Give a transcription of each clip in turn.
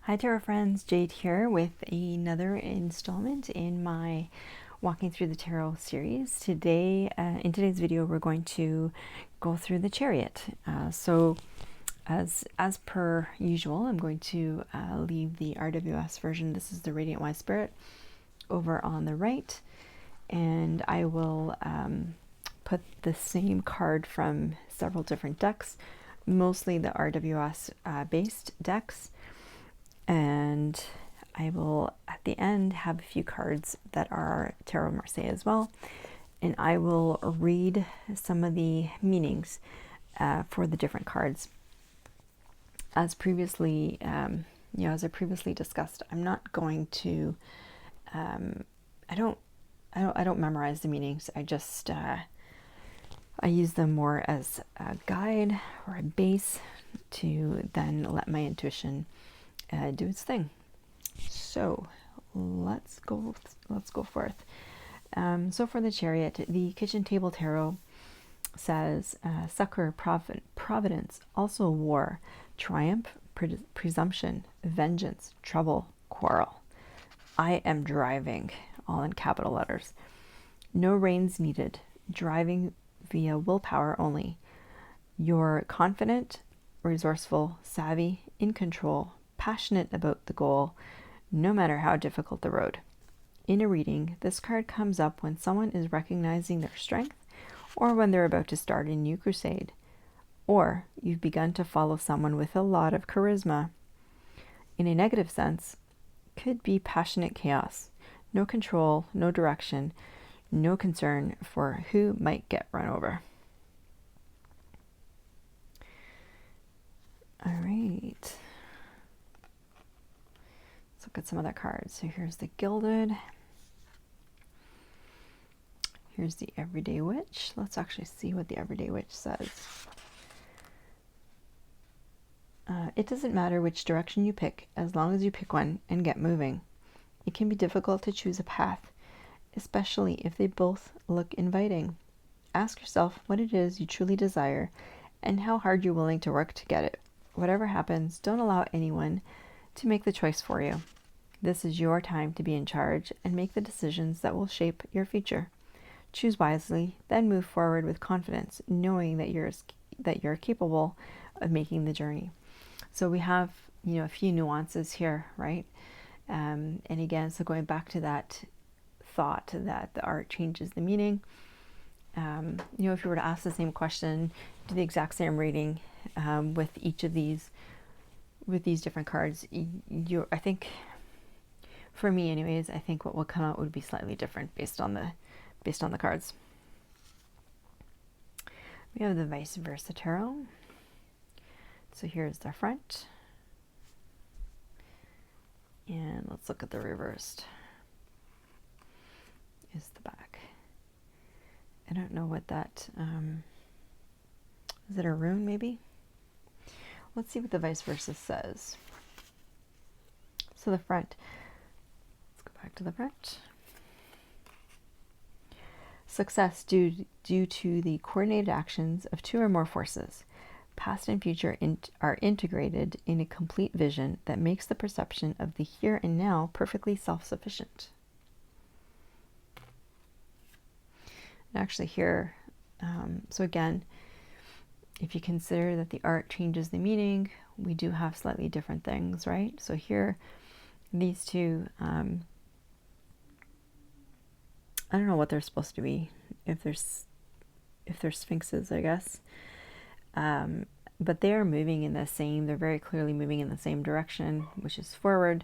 Hi Tarot friends, Jade here with another installment in my Walking Through the Tarot series. Today, in today's video, we're going to go through the Chariot. As per usual, I'm going to leave the RWS version. This is the Radiant Wise Spirit over on the right, and I will put the same card from several different decks, mostly the RWS based decks. And I will, at the end, have a few cards that are Tarot Marseilles as well. And I will read some of the meanings for the different cards. As previously, as I previously discussed, I'm not going to, I don't memorize the meanings. I just, I use them more as a guide or a base to then let my intuition do its thing. So let's go forth. So for the Chariot, the Kitchen Table Tarot says succor, providence, also war, triumph, presumption, vengeance, trouble, quarrel. I am driving, all in capital letters. No reins needed, driving via willpower only. You're confident, resourceful, savvy, in control, passionate about the goal, no matter how difficult the road. In a reading, this card comes up when someone is recognizing their strength, or when they're about to start a new crusade, or you've begun to follow someone with a lot of charisma. In a negative sense, could be passionate chaos, no control, no direction, no concern for who might get run over. All right. Look at some other cards. So here's the Gilded. Here's the Everyday Witch. Let's actually see what the Everyday Witch says. It doesn't matter which direction you pick, as long as you pick one and get moving. It can be difficult to choose a path, especially if they both look inviting. Ask yourself what it is you truly desire and how hard you're willing to work to get it. Whatever happens, don't allow anyone to make the choice for you. This is your time to be in charge and make the decisions that will shape your future. Choose wisely, then move forward with confidence, knowing that you're capable of making the journey. So we have, a few nuances here, right? And again, so going back to that thought that the art changes the meaning. If you were to ask the same question, do the exact same reading with each of these, with these different cards, I think, for me anyways, I think what will come out would be slightly different based on the cards. We have the Vice Versa Tarot. So here's the front. And let's look at the reversed. Is the back. I don't know what that, is it a rune maybe? Let's see what the Vice Versa says. So the front, let's go back to the front. Success due to the coordinated actions of two or more forces. Past and future are integrated in a complete vision that makes the perception of the here and now perfectly self-sufficient. Actually here, so again, if you consider that the art changes the meaning, we do have slightly different things, right? So here, these two, I don't know what they're supposed to be, if they're sphinxes, I guess. But they're moving in the same, they're very clearly moving in the same direction, which is forward,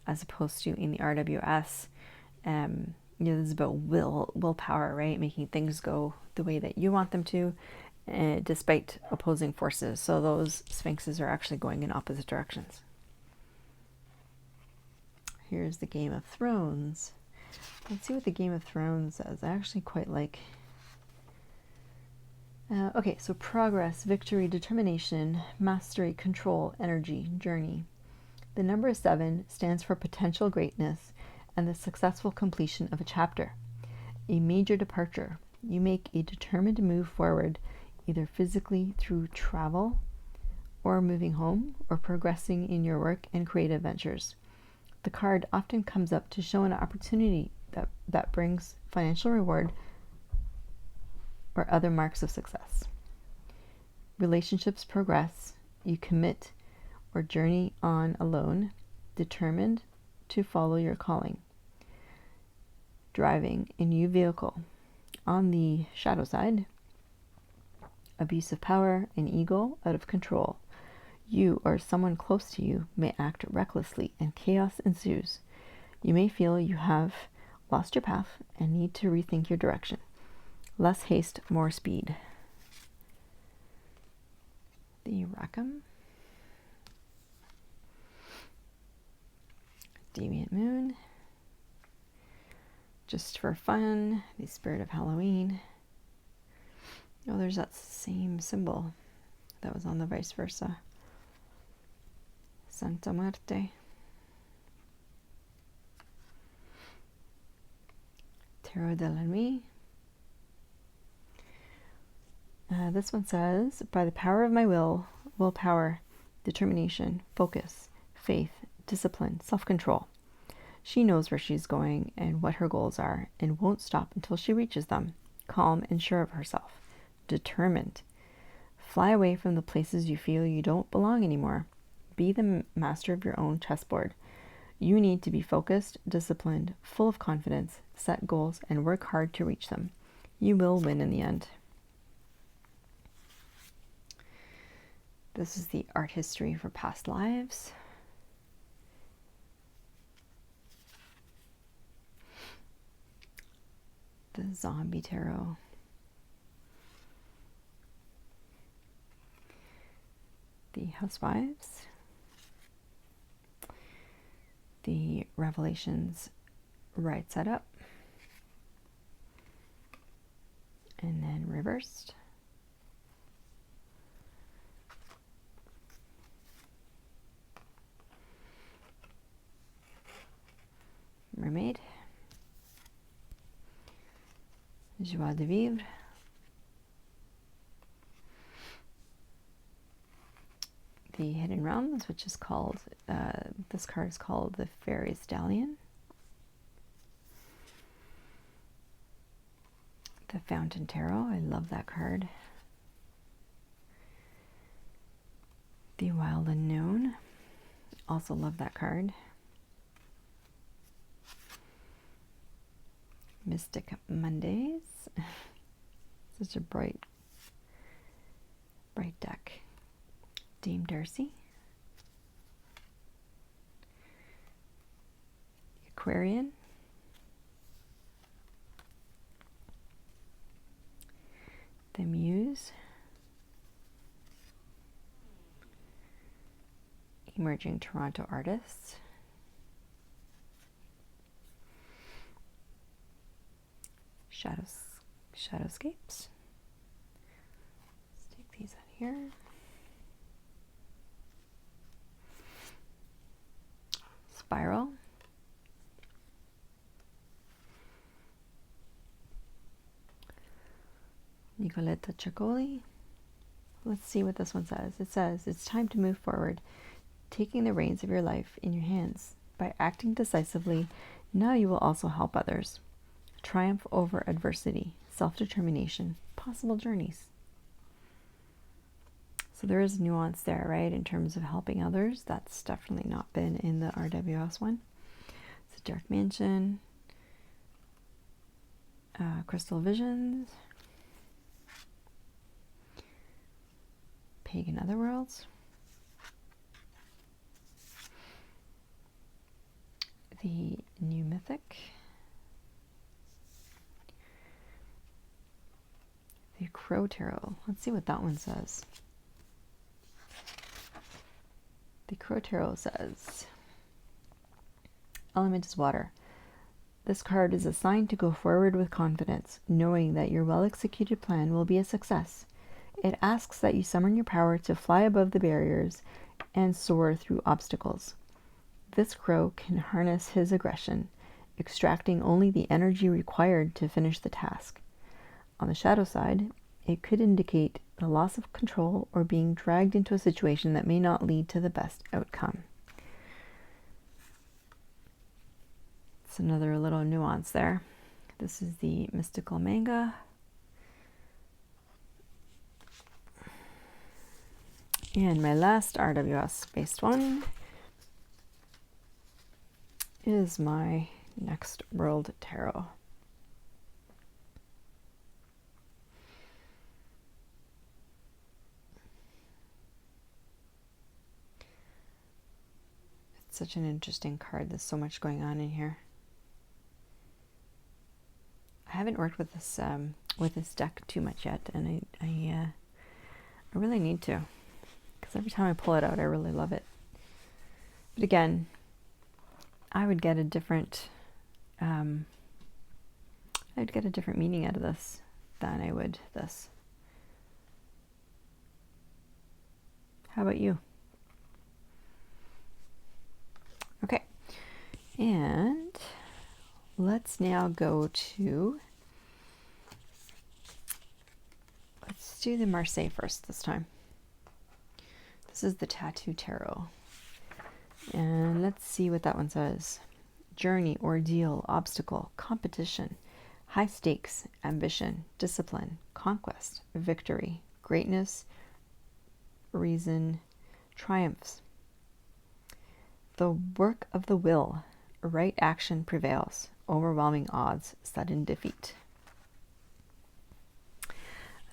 as opposed to in the RWS. This is about willpower, right? Making things go the way that you want them to, despite opposing forces. So those sphinxes are actually going in opposite directions. Here's the Game of Thrones. Let's see what the Game of Thrones says. I actually quite like. Okay, so progress, victory, determination, mastery, control, energy, journey. The number 7 stands for potential greatness and the successful completion of a chapter. A major departure. You make a determined move forward, either physically through travel or moving home, or progressing in your work and creative ventures. The card often comes up to show an opportunity that brings financial reward or other marks of success. Relationships progress. You commit or journey on alone, determined to follow your calling. Driving a new vehicle. On the shadow side, abuse of power and ego out of control. You or someone close to you may act recklessly and chaos ensues. You may feel you have lost your path and need to rethink your direction. Less haste, more speed. The Rackham. Deviant Moon. Just for fun. The Spirit of Halloween. Oh, there's that same symbol that was on the vice versa. Santa Muerte. Tarot de la Nuit. This one says, by the power of my willpower, determination, focus, faith, discipline, self-control. She knows where she's going and what her goals are and won't stop until she reaches them. Calm and sure of herself. Determined. Fly away from the places you feel you don't belong anymore. Be the master of your own chessboard. You need to be focused, disciplined, full of confidence, set goals, and work hard to reach them. You will win in the end. This is the art history for past lives. The Zombie Tarot. The Housewives. The Revelations right side up. And then reversed. Mermaid. Joie de vivre. The Hidden Realms, which is called, this card is called the Fairy Stallion. The Fountain Tarot, I love that card. The Wild Unknown, also love that card. Mystic Mondays, such a bright deck. Dame Darcy. Aquarian. The Muse. Emerging Toronto Artists. Shadowscapes. Let's take these out here. Spiral. Nicoletta Ciccoli. Let's see what this one says. It says, it's time to move forward, taking the reins of your life in your hands. By acting decisively, now you will also help others. Triumph over adversity, self-determination, possible journeys. So there is nuance there, right, in terms of helping others. That's definitely not been in the RWS one. It's a Dark Mansion, Crystal Visions, Pagan Otherworlds, the New Mythic, the Crow Tarot. Let's see what that one says. The Crow Tarot says, element is water. This card is a sign to go forward with confidence, knowing that your well-executed plan will be a success. It asks that you summon your power to fly above the barriers and soar through obstacles. This crow can harness his aggression, extracting only the energy required to finish the task. On the shadow side, It could indicate the loss of control or being dragged into a situation that may not lead to the best outcome. It's another little nuance there. This is the mystical manga. And my last RWS based one is my Next World Tarot. It's such an interesting card. There's so much going on in here. I haven't worked with this deck too much yet, and I really need to, because every time I pull it out, I really love it. But again, I would get a different meaning out of this than I would this. How about you? Okay, and let's now go to, let's do the Marseilles first this time. This is the Tattoo Tarot. And let's see what that one says. Journey, ordeal, obstacle, competition, high stakes, ambition, discipline, conquest, victory, greatness, reason, triumphs. The work of the will, right action prevails, overwhelming odds, sudden defeat. I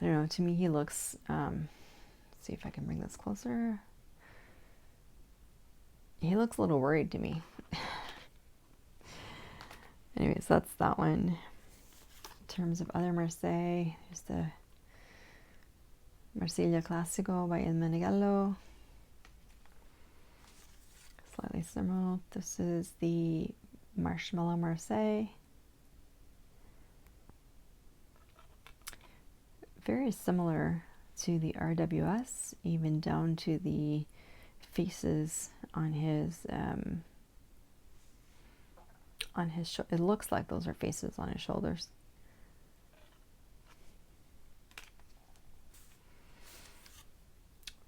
don't know, to me he looks, let's see if I can bring this closer. He looks a little worried to me. Anyways, that's that one. In terms of other Marseilles, there's the Marsiglia Classico by Il Menegallo. Slightly similar. This is the Marshmallow Marseille. Very similar to the RWS, even down to the faces on his it looks like those are faces on his shoulders.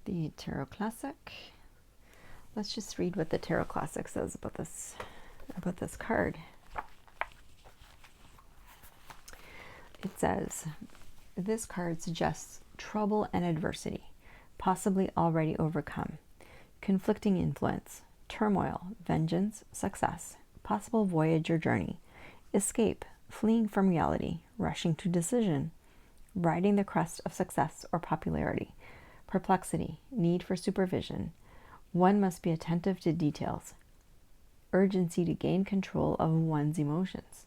The Tarot Classic. Let's just read what the Tarot Classic says about this card. It says, this card suggests trouble and adversity, possibly already overcome, conflicting influence, turmoil, vengeance, success, possible voyage or journey, escape, fleeing from reality, rushing to decision, riding the crest of success or popularity, perplexity, need for supervision. One must be attentive to details, urgency to gain control of one's emotions.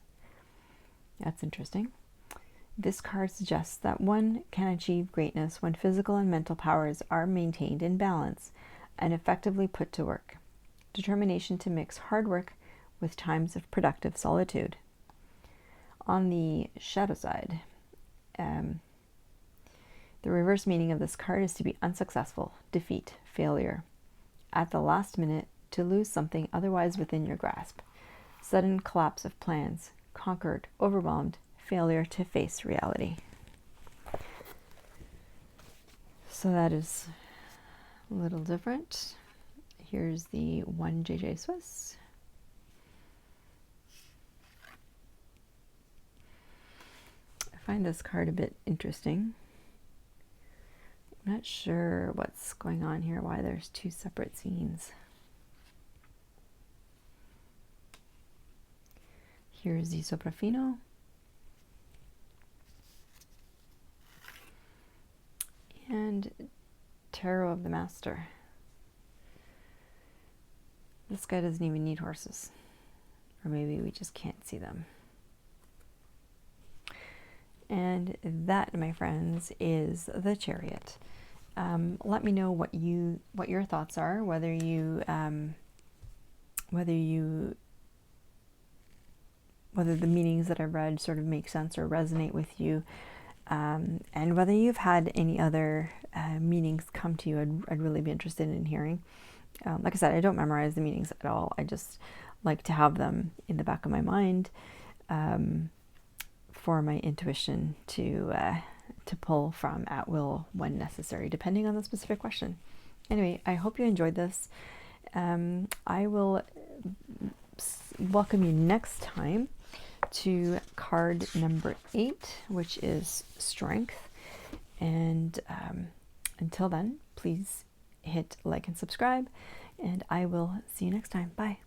That's interesting. This card suggests that one can achieve greatness when physical and mental powers are maintained in balance and effectively put to work. Determination to mix hard work with times of productive solitude. On the shadow side, the reverse meaning of this card is to be unsuccessful, defeat, failure. At the last minute, to lose something otherwise within your grasp. Sudden collapse of plans, conquered, overwhelmed, failure to face reality. So that is a little different. Here's the 1 JJ Swiss. I find this card a bit interesting. I'm not sure what's going on here, why there's two separate scenes. Here's the Sopraffino. And Tarot of the Master. This guy doesn't even need horses. Or maybe we just can't see them. And that, my friends, is the Chariot. Let me know what your thoughts are, whether the meanings that I read sort of make sense or resonate with you, and whether you've had any other meanings come to you. I'd really be interested in hearing. Like I said, I don't memorize the meanings at all. I just like to have them in the back of my mind for my intuition to to pull from at will when necessary, depending on the specific question. Anyway, I hope you enjoyed this. I will welcome you next time to card number 8, which is Strength. And until then, please hit like and subscribe, and I will see you next time. Bye.